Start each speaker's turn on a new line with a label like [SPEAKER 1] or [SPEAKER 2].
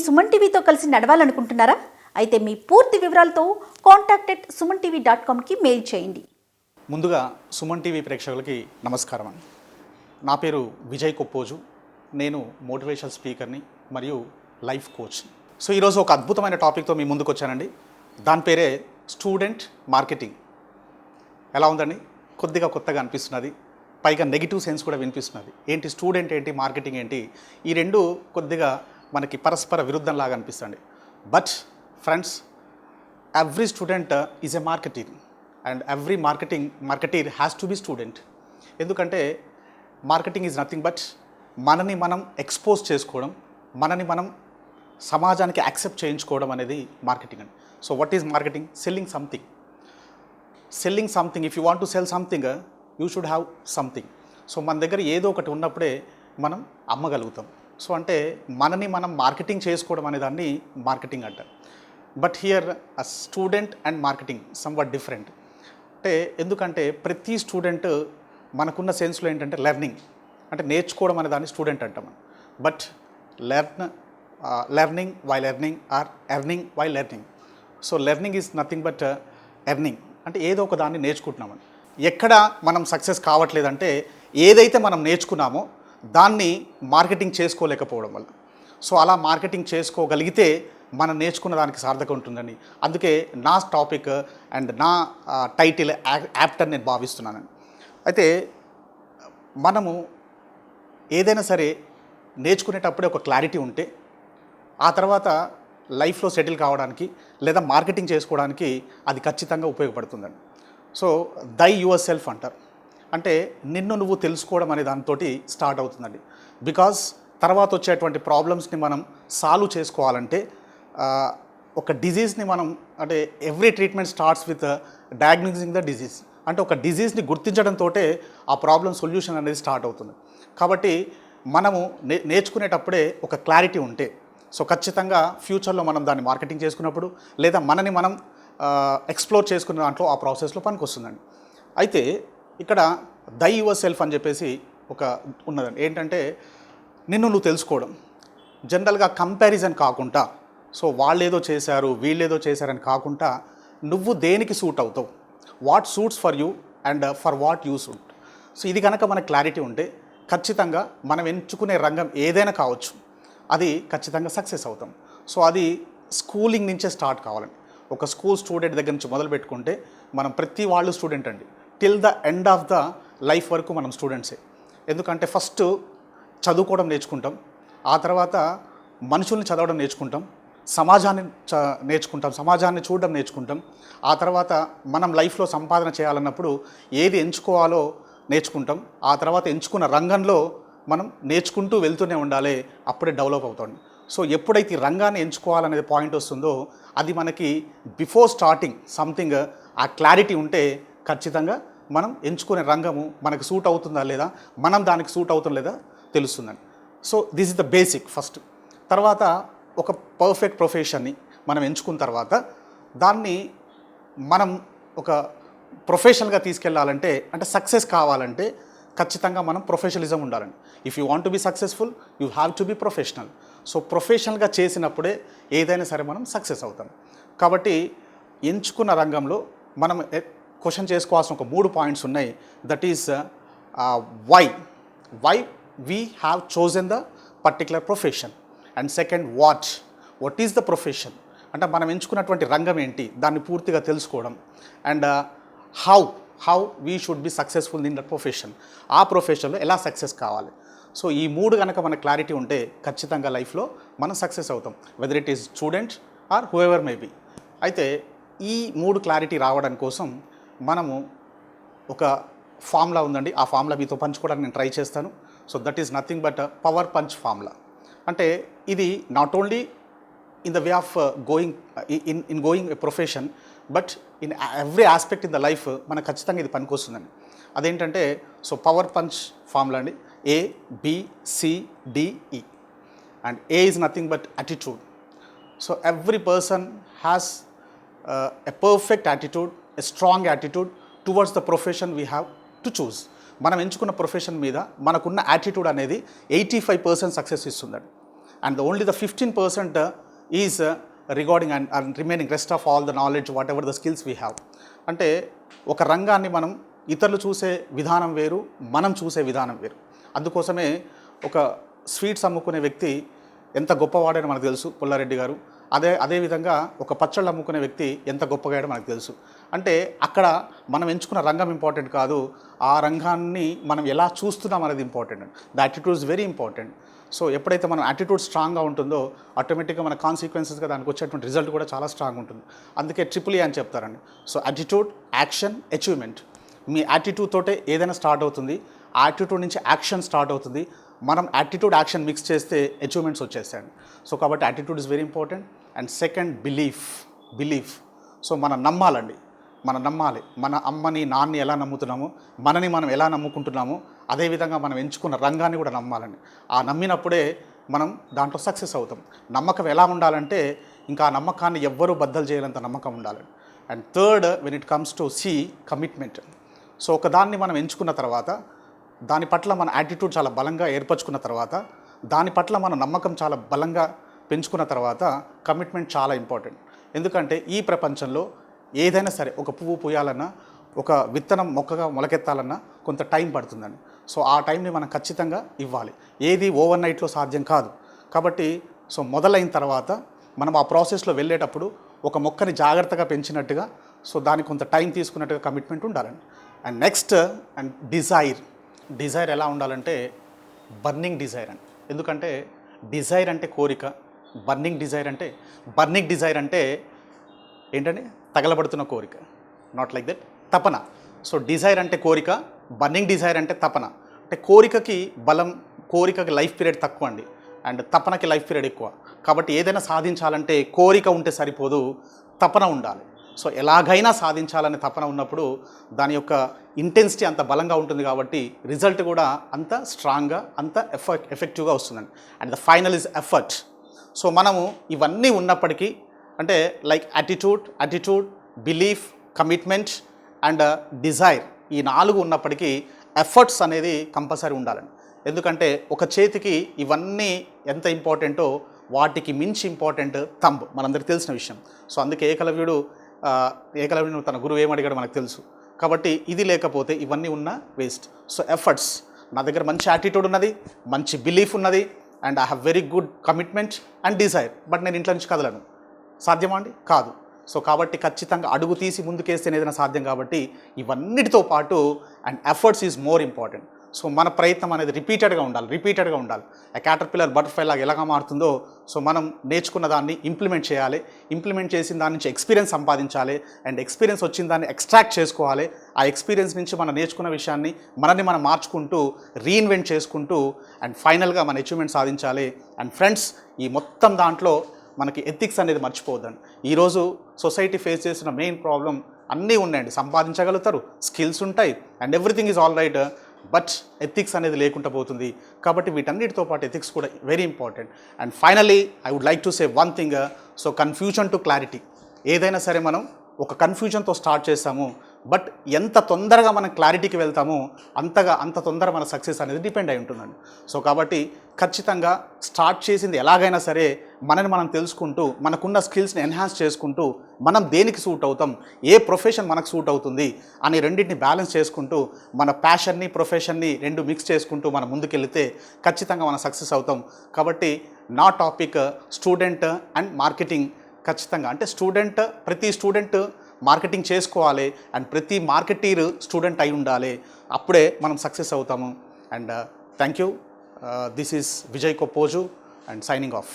[SPEAKER 1] సుమన్ టీవీతో కలిసి నడవాలనుకుంటున్నారా? అయితే మీ పూర్తి వివరాలతో contact@sumanTv.comకి మెయిల్ చేయండి.
[SPEAKER 2] ముందుగా సుమన్ టీవీ ప్రేక్షకులకి నమస్కారం అండి. నా పేరు విజయ్ కొప్పోజు. నేను మోటివేషనల్ స్పీకర్ని మరియు లైఫ్ కోచ్. సో ఈరోజు ఒక అద్భుతమైన టాపిక్తో మీ ముందుకు వచ్చానండి. దాని పేరే స్టూడెంట్ మార్కెటింగ్. ఎలా ఉందండి? కొద్దిగా కొత్తగా అనిపిస్తున్నది, పైగా నెగిటివ్ సెన్స్ కూడా వినిపిస్తున్నది. ఏంటి స్టూడెంట్ ఏంటి, మార్కెటింగ్ ఏంటి, ఈ రెండు కొద్దిగా మనకి పరస్పర విరుద్ధంలాగా అనిపిస్తుంది. But friends, every student is a marketing and every marketeer has to be student. ఎందుకంటే మార్కెటింగ్ ఈజ్ నథింగ్ బట్ మనని మనం ఎక్స్పోజ్ చేసుకోవడం, మనని మనం సమాజానికి యాక్సెప్ట్ చేయించుకోవడం అనేది మార్కెటింగ్ అండి. So what is marketing? Selling something. If you want to cell something, you should have something. So మన దగ్గర ఏదో ఒకటి ఉన్నప్పుడే మనం అమ్మగలుగుతాం. సో అంటే మనని మనం మార్కెటింగ్ చేసుకోవడం అనే దాన్ని మార్కెటింగ్ అంటారు. But here a student and marketing somewhat different. అంటే ఎందుకంటే ప్రతి స్టూడెంట్ మనకున్న సెన్స్లో ఏంటంటే లెర్నింగ్, అంటే నేర్చుకోవడం అనే దాన్ని స్టూడెంట్ అంటాం. But learning while earning or earning while learning. So learning is nothing but earning, అంటే ఏదో ఒక దాన్ని నేర్చుకుంటున్నామని. ఎక్కడ మనం సక్సెస్ కావట్లేదంటే ఏదైతే మనం నేర్చుకున్నామో దాన్ని మార్కెటింగ్ చేసుకోలేకపోవడం వల్ల. సో అలా మార్కెటింగ్ చేసుకోగలిగితే మనం నేర్చుకున్న దానికి సార్థకం ఉంటుందండి. అందుకే నా టాపిక్ అండ్ నా టైటిల్ యాప్ట్ అని నేను భావిస్తున్నాను. అయితే మనము ఏదైనా సరే నేర్చుకునేటప్పుడే ఒక క్లారిటీ ఉంటే ఆ తర్వాత లైఫ్లో సెటిల్ కావడానికి లేదా మార్కెటింగ్ చేసుకోవడానికి అది ఖచ్చితంగా ఉపయోగపడుతుందండి. సో దై యువర్ సెల్ఫ్ అంటారు, అంటే నిన్ను నువ్వు తెలుసుకోవడం అనే దాంతో స్టార్ట్ అవుతుందండి. బికాజ్ తర్వాత వచ్చేటువంటి ప్రాబ్లమ్స్ని మనం సాల్వ్ చేసుకోవాలంటే ఒక డిజీజ్ని మనం, అంటే every treatment starts with diagnosing the disease. అంటే ఒక డిజీజ్ని గుర్తించడంతో ఆ ప్రాబ్లం సొల్యూషన్ అనేది స్టార్ట్ అవుతుంది. కాబట్టి మనము నేర్చుకునేటప్పుడే ఒక క్లారిటీ ఉంటే, సో ఖచ్చితంగా ఫ్యూచర్లో మనం దాన్ని మార్కెటింగ్ చేసుకున్నప్పుడు లేదా మనని మనం ఎక్స్ప్లోర్ చేసుకునే దాంట్లో ఆ ప్రాసెస్లో పనికి వస్తుందండి. అయితే ఇక్కడ దై యువర్ సెల్ఫ్ అని చెప్పేసి ఒక ఉన్నదండి. ఏంటంటే నిన్ను నువ్వు తెలుసుకోవడం. జనరల్గా కంపారిజన్ కాకుండా, సో వాళ్ళు ఏదో చేశారు వీళ్ళేదో చేశారని కాకుండా నువ్వు దేనికి సూట్ అవుతావు, what suits for you and for what you suit. So ఇది కనుక మనకు క్లారిటీ ఉంటే ఖచ్చితంగా మనం ఎంచుకునే రంగం ఏదైనా కావచ్చు, అది ఖచ్చితంగా సక్సెస్ అవుతాం. సో అది స్కూలింగ్ నుంచే స్టార్ట్ కావాలండి. ఒక స్కూల్ స్టూడెంట్ దగ్గర నుంచి మొదలు పెట్టుకుంటే మనం ప్రతి వాళ్ళు స్టూడెంట్ అండి. Till the end of the life వరకు మనం స్టూడెంట్సే. ఎందుకంటే ఫస్ట్ చదువుకోవడం నేర్చుకుంటాం, ఆ తర్వాత మనుషుల్ని చదవడం నేర్చుకుంటాం, సమాజాన్ని నేర్చుకుంటాం, సమాజాన్ని చూడడం నేర్చుకుంటాం. ఆ తర్వాత మనం లైఫ్లో సంపాదన చేయాలన్నప్పుడు ఏది ఎంచుకోవాలో నేర్చుకుంటాం. ఆ తర్వాత ఎంచుకున్న రంగంలో మనం నేర్చుకుంటూ వెళ్తూనే ఉండాలి, అప్పుడే డెవలప్ అవుతాం. సో ఎప్పుడైతే ఈ రంగాన్ని ఎంచుకోవాలనేది పాయింట్ వస్తుందో అది మనకి బిఫోర్ స్టార్టింగ్ సంథింగ్ ఆ క్లారిటీ ఉంటే ఖచ్చితంగా మనం ఎంచుకునే రంగము మనకు సూట్ అవుతుందా లేదా, మనం దానికి సూట్ అవుతుందా లేదా తెలుస్తుందండి. So this is the basic first. తర్వాత ఒక పర్ఫెక్ట్ ప్రొఫెషన్ని మనం ఎంచుకున్న తర్వాత దాన్ని మనం ఒక ప్రొఫెషనల్గా తీసుకెళ్ళాలంటే, అంటే సక్సెస్ కావాలంటే ఖచ్చితంగా మనం ప్రొఫెషనలిజం ఉండాలండి. If you want to be successful you have to be professional. So ప్రొఫెషనల్గా చేసినప్పుడే ఏదైనా సరే మనం సక్సెస్ అవుతాం. కాబట్టి ఎంచుకున్న రంగంలో మనం క్వశ్చన్ చేసుకోవాల్సిన ఒక 3 పాయింట్స్ ఉన్నాయి. That is why we have chosen the particular profession. And second what is the profession, అంటే మనం ఎంచుకున్నటువంటి రంగం ఏంటి దాన్ని పూర్తిగా తెలుసుకోవడం. And how we should be successful in the profession, ఆ ప్రొఫెషన్లో ఎలా సక్సెస్ కావాలి. సో ఈ 3 కనుక మనకు క్లారిటీ ఉంటే ఖచ్చితంగా లైఫ్లో మనం సక్సెస్ అవుతాం, whether it is student or whoever may be. అయితే ఈ 3 క్లారిటీ రావడం కోసం మనము ఒక ఫార్ములా ఉందండి. ఆ ఫార్ములా మీతో పంచుకోవడానికి నేను ట్రై చేస్తాను. So that is nothing but power punch formula. అంటే ఇది not only in the way of going a profession, but in every aspect in the life మనకు ఖచ్చితంగా ఇది పనికొస్తుందండి. అదేంటంటే, సో పవర్ పంచ్ ఫార్ములా అండి. ABCDE, and A is nothing but attitude. So every person has a perfect attitude, a strong attitude towards the profession we have to choose. మనం ఎంచుకున్న profession మీద మనకున్న attitude అనేది 85% సక్సెస్ ఇస్తుందండి. and only the 15% is regarding and remaining rest of all the knowledge what ever the skills we have. అంటే ఒక రంగాన్ని మనం ఇతరులు చూసే విధానం వేరు, మనం చూసే విధానం వేరు. అందుకోసమే ఒక స్వీట్స్ అమ్ముకునే వ్యక్తి ఎంత గొప్పవాడని మనకు తెలుసు, పుల్లారెడ్డి గారు. అదేవిధంగా ఒక పచ్చళ్ళు అమ్ముకునే వ్యక్తి ఎంత గొప్పగాడో మనకు తెలుసు. అంటే అక్కడ మనం ఎంచుకున్న రంగం ఇంపార్టెంట్ కాదు, ఆ రంగాన్ని మనం ఎలా చూస్తున్నాం అనేది important. The attitude is very important. So ఎప్పుడైతే మనం యాటిట్యూడ్ స్ట్రాంగ్గా ఉంటుందో ఆటోమేటిక్గా మన కాన్సిక్వెన్సెస్గా దానికి వచ్చేటువంటి రిజల్ట్ కూడా చాలా స్ట్రాంగ్ ఉంటుంది. అందుకే ట్రిపుల్ ఏ అని చెప్తారండి. So attitude, action, achievement. మీ యాటిట్యూడ్ తోటే ఏదైనా స్టార్ట్ అవుతుంది, ఆ యాటిట్యూడ్ నుంచి యాక్షన్ స్టార్ట్ అవుతుంది. మనం యాటిట్యూడ్ యాక్షన్ మిక్స్ చేస్తే అచీవ్మెంట్స్ వచ్చేస్తాయండి. సో కాబట్టి attitude is very important. And second, belief. So మనం నమ్మాలండి, మనం నమ్మాలి. మన అమ్మని నాన్నని ఎలా నమ్ముతున్నామో, మనని మనం ఎలా నమ్ముకుంటున్నామో, అదేవిధంగా మనం ఎంచుకున్న రంగాన్ని కూడా నమ్మాలండి. ఆ నమ్మినప్పుడే మనం దాంట్లో సక్సెస్ అవుతాం. నమ్మకం ఎలా ఉండాలంటే ఇంకా ఆ నమ్మకాన్ని ఎవ్వరూ బద్దలు చేయలేంత నమ్మకం ఉండాలండి. And third, when it comes to commitment. So ఒకదాన్ని మనం ఎంచుకున్న తర్వాత, దాని పట్ల మన యాటిట్యూడ్ చాలా బలంగా ఏర్పరచుకున్న తర్వాత, దాని పట్ల మన నమ్మకం చాలా బలంగా పెంచుకున్న తర్వాత కమిట్మెంట్ చాలా ఇంపార్టెంట్. ఎందుకంటే ఈ ప్రపంచంలో ఏదైనా సరే, ఒక పువ్వు పూయాలన్నా, ఒక విత్తనం మొక్కగా మొలకెత్తాలన్నా కొంత టైం పడుతుందండి. సో ఆ టైంని మనం ఖచ్చితంగా ఇవ్వాలి. ఏది ఓవర్ నైట్లో సాధ్యం కాదు. కాబట్టి సో మొదలైన తర్వాత మనం ఆ ప్రాసెస్లో వెళ్ళేటప్పుడు ఒక మొక్కని జాగ్రత్తగా పెంచినట్టుగా, సో దానికి కొంత టైం తీసుకున్నట్టుగా కమిట్మెంట్ ఉండాలండి. అండ్ నెక్స్ట్, అండ్ డిజైర్ ఎలా ఉండాలంటే బర్నింగ్ డిజైర్ అండి. ఎందుకంటే డిజైర్ అంటే కోరిక, బర్నింగ్ డిజైర్ అంటే ఏంటంటే తగలబడుతున్న కోరిక, నాట్ లైక్ దట్, తపన. సో డిజైర్ అంటే కోరిక, బర్నింగ్ డిజైర్ అంటే తపన. అంటే కోరికకి బలం, కోరికకి లైఫ్ పీరియడ్ తక్కువ అండి, అండ్ తపనకి లైఫ్ పీరియడ్ ఎక్కువ. కాబట్టి ఏదైనా సాధించాలంటే కోరిక ఉంటే సరిపోదు, తపన ఉండాలి. సో ఎలాగైనా సాధించాలనే తపన ఉన్నప్పుడు దాని యొక్క ఇంటెన్సిటీ అంత బలంగా ఉంటుంది, కాబట్టి రిజల్ట్ కూడా అంత స్ట్రాంగ్గా, అంత ఎఫెక్టివ్గా వస్తుందండి. And the final is effort. So మనము ఇవన్నీ ఉన్నప్పటికీ, అంటే like attitude, belief, commitment and Dzire, ఈ 4 ఉన్నప్పటికీ ఎఫర్ట్స్ అనేది కంపల్సరీ ఉండాలండి. ఎందుకంటే ఒక చేతికి ఇవన్నీ ఎంత ఇంపార్టెంటో వాటికి మించి ఇంపార్టెంట్ థంబ్, మనందరికీ తెలిసిన విషయం. సో అందుకే ఏకలవ్యుడు తన గురువు ఏమడిగాడు మనకు తెలుసు. కాబట్టి ఇది లేకపోతే ఇవన్నీ ఉన్నా వేస్ట్. సో ఎఫర్ట్స్, నా దగ్గర మంచి యాటిట్యూడ్ ఉన్నది, మంచి బిలీఫ్ ఉన్నది, and I have very good commitment and Dzire, but నేను ఇంట్లో నుంచి కదలను. సాధ్యమా అండి? కాదు. సో కాబట్టి ఖచ్చితంగా అడుగు తీసి ముందుకేస్తేనే ఏదైనా సాధ్యం. కాబట్టి ఇవన్నిటితో పాటు and efforts is more important. So మన ప్రయత్నం అనేది రిపీటెడ్గా ఉండాలి. క్యాటర్పిల్లర్ బటర్ఫ్లై లాగా ఎలాగా మారుతుందో, సో మనం నేర్చుకున్న దాన్ని ఇంప్లిమెంట్ చేయాలి. ఇంప్లిమెంట్ చేసిన దాని నుంచి ఎక్స్పీరియన్స్ సంపాదించాలి, అండ్ ఎక్స్పీరియన్స్ వచ్చిన దాన్ని ఎక్స్ట్రాక్ట్ చేసుకోవాలి. ఆ ఎక్స్పీరియన్స్ నుంచి మనం నేర్చుకున్న విషయాన్ని మనల్ని మనం మార్చుకుంటూ, రీఇన్వెంట్ చేసుకుంటూ, అండ్ ఫైనల్గా మన అచీవ్మెంట్ సాధించాలి. అండ్ ఫ్రెండ్స్, ఈ మొత్తం దాంట్లో మనకి ఎథిక్స్ అనేది మర్చిపోవద్దండి. ఈరోజు సొసైటీ ఫేస్ చేసిన మెయిన్ ప్రాబ్లం అన్నీ ఉన్నాయండి. సంపాదించగలుగుతారు, స్కిల్స్ ఉంటాయి, and everything is all right, but ethics అనేది లేకుండా పోతుంది. కాబట్టి వీటన్నిటితో పాటు ఎథిక్స్ కూడా very important. And finally I would like to say one thing. So confusion to clarity. ఏదైనా సరే మనం ఒక కన్ఫ్యూజన్తో స్టార్ట్ చేస్తాము, బట్ ఎంత తొందరగా మనం క్లారిటీకి వెళ్తామో అంత తొందరగా మన సక్సెస్ అనేది డిపెండ్ అయి ఉంటుందండి. సో కాబట్టి ఖచ్చితంగా స్టార్ట్ చేసింది ఎలాగైనా సరే మనని మనం తెలుసుకుంటూ, మనకున్న స్కిల్స్ని ఎన్హాన్స్ చేసుకుంటూ, మనం దేనికి సూట్ అవుతాం, ఏ ప్రొఫెషన్ మనకు సూట్ అవుతుంది అని రెండింటిని బ్యాలెన్స్ చేసుకుంటూ, మన ప్యాషన్ని, ప్రొఫెషన్ని రెండు మిక్స్ చేసుకుంటూ మనం ముందుకెళ్తే ఖచ్చితంగా మనం సక్సెస్ అవుతాం. కాబట్టి నా టాపిక్ స్టూడెంట్ అండ్ మార్కెటింగ్. ఖచ్చితంగా అంటే ప్రతి స్టూడెంట్ మార్కెటింగ్ చేసుకోవాలి, అండ్ ప్రతి మార్కెటీర్ స్టూడెంట్ అయి ఉండాలి. అప్పుడే మనం సక్సెస్ అవుతాము. And thank you. This is Vijay Koppoju and signing of.